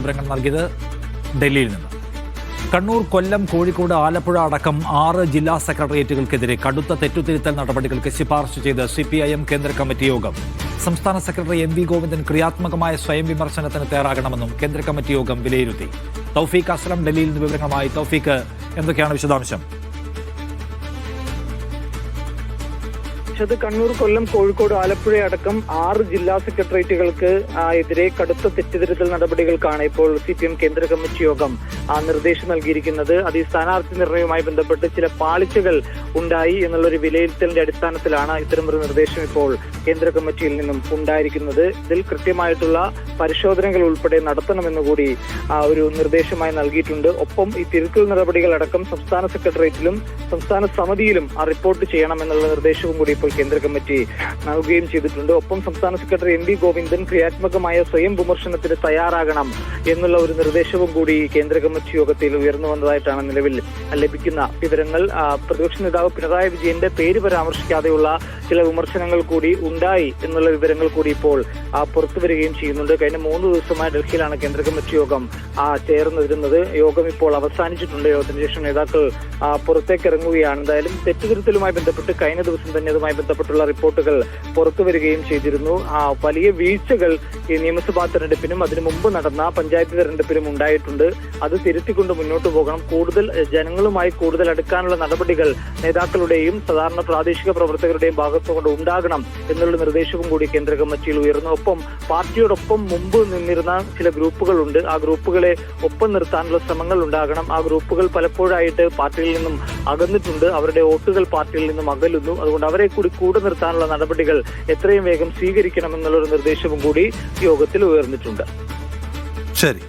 വിവരങ്ങൾ നൽകിയത് ഡൽഹിയിൽ നിന്ന്. കണ്ണൂർ, കൊല്ലം, കോഴിക്കോട്, ആലപ്പുഴ അടക്കം 6 ജില്ലാ സെക്രട്ടേറിയറ്റുകൾക്കെതിരെ കടുത്ത തെറ്റുതിരുത്തൽ നടപടികൾക്ക് ശുപാർശ ചെയ്ത് CPIM കേന്ദ്ര കമ്മിറ്റി യോഗം. സംസ്ഥാന സെക്രട്ടറി MV ഗോവിന്ദൻ ക്രിയാത്മകമായ സ്വയം വിമർശനത്തിന് തയ്യാറാകണമെന്നും കേന്ദ്ര കമ്മിറ്റി യോഗം വിലയിരുത്തി. തൗഫീഖ് അസ്ലം ഡൽഹിയിൽ നിന്ന് വിവരങ്ങളുമായി. തൗഫീഖ്, എന്തൊക്കെയാണ് വിശദാംശം? കണ്ണൂർ, കൊല്ലം, കോഴിക്കോട്, ആലപ്പുഴ അടക്കം 6 ജില്ലാ സെക്രട്ടേറിയറ്റുകൾക്ക് എതിരെ കടുത്ത തെറ്റുതിരുത്തൽ നടപടികൾക്കാണ് ഇപ്പോൾ CPM കേന്ദ്ര കമ്മിറ്റി യോഗം നിർദ്ദേശം നൽകിയിരിക്കുന്നത്. അത് ഈ സ്ഥാനാർത്ഥി നിർണയവുമായി ബന്ധപ്പെട്ട് ചില പാളിച്ചകൾ ഉണ്ടായി എന്നുള്ളൊരു വിലയിരുത്തലിന്റെ അടിസ്ഥാനത്തിലാണ് ഇത്തരമൊരു നിർദ്ദേശം ഇപ്പോൾ കേന്ദ്ര കമ്മിറ്റിയിൽ നിന്നും ഉണ്ടായിരിക്കുന്നത്. ഇതിൽ കൃത്യമായിട്ടുള്ള പരിശോധനകൾ ഉൾപ്പെടെ നടത്തണമെന്നുകൂടി ഒരു നിർദ്ദേശമായി നൽകിയിട്ടുണ്ട്. ഒപ്പം ഈ തിരുത്തൽ നടപടികൾ അടക്കം സംസ്ഥാന സെക്രട്ടേറിയറ്റിലും സംസ്ഥാന സമിതിയിലും റിപ്പോർട്ട് ചെയ്യണമെന്നുള്ള നിർദ്ദേശവും കൂടി ഇപ്പോൾ കേന്ദ്ര കമ്മിറ്റി നൽകുകയും ചെയ്തിട്ടുണ്ട്. ഒപ്പം സംസ്ഥാന സെക്രട്ടറി MV ഗോവിന്ദൻ ക്രിയാത്മകമായ സ്വയം വിമർശനത്തിന് തയ്യാറാകണം എന്നുള്ള ഒരു നിർദ്ദേശവും കൂടി കേന്ദ്ര കമ്മിറ്റി യോഗത്തിൽ ഉയർന്നു വന്നതായിട്ടാണ് നിലവിൽ ലഭിക്കുന്ന വിവരങ്ങൾ. പ്രതിപക്ഷ നേതാവ് പിണറായി വിജയന്റെ പേര് പരാമർശിക്കാതെയുള്ള ചില വിമർശനങ്ങൾ കൂടി ഉണ്ടായി എന്നുള്ള വിവരങ്ങൾ കൂടി ഇപ്പോൾ പുറത്തു വരികയും ചെയ്യുന്നുണ്ട്. കഴിഞ്ഞ 3 ദിവസമായി ഡൽഹിയിലാണ് കേന്ദ്ര കമ്മിറ്റി യോഗം ചേർന്നിരുന്നത്. യോഗം ഇപ്പോൾ അവസാനിച്ചിട്ടുണ്ട്. യോഗത്തിന് ശേഷം നേതാക്കൾ പുറത്തേക്ക് ഇറങ്ങുകയാണ്. എന്തായാലും തെറ്റുതിരുത്തലുമായി ബന്ധപ്പെട്ട് കഴിഞ്ഞ ദിവസം തന്നെ അതുമായി ബന്ധപ്പെട്ടുള്ള റിപ്പോർട്ടുകൾ പുറത്തു വരികയും ചെയ്തിരുന്നു. വലിയ വീഴ്ചകൾ ഈ നിയമസഭാ തെരഞ്ഞെടുപ്പിനും അതിനു മുമ്പ് നടന്ന പഞ്ചായത്ത് തെരഞ്ഞെടുപ്പിനും ഉണ്ടായിട്ടുണ്ട്. അത് തിരുത്തിക്കൊണ്ട് മുന്നോട്ട് പോകണം. കൂടുതൽ ജനങ്ങളുമായി കൂടുതൽ അടുക്കാനുള്ള നടപടികൾ നേതാക്കളുടെയും സാധാരണ പ്രാദേശിക പ്രവർത്തകരുടെയും ഭാഗത്തുകൊണ്ട് ഉണ്ടാകണം എന്നുള്ള നിർദ്ദേശവും കൂടി കേന്ദ്ര കമ്മിറ്റിയിൽ ഉയർന്നു. ഒപ്പം പാർട്ടിയോടൊപ്പം മുമ്പ് നിന്നിരുന്ന ചില ഗ്രൂപ്പുകളുണ്ട്. ആ ഗ്രൂപ്പുകളെ ഒപ്പം നിർത്താനുള്ള ശ്രമങ്ങൾ ഉണ്ടാകണം. ആ ഗ്രൂപ്പുകൾ പലപ്പോഴായിട്ട് പാർട്ടിയിൽ നിന്നും അകന്നിട്ടുണ്ട്. അവരുടെ വോട്ടുകൾ പാർട്ടിയിൽ നിന്നും അകലുന്നു. അതുകൊണ്ട് അവരെ കൂടെ നിർത്താനുള്ള നടപടികൾ എത്രയും വേഗം സ്വീകരിക്കണമെന്നുള്ളൊരു നിർദ്ദേശവും കൂടി യോഗത്തിൽ ഉയർന്നിട്ടുണ്ട്. ശരി.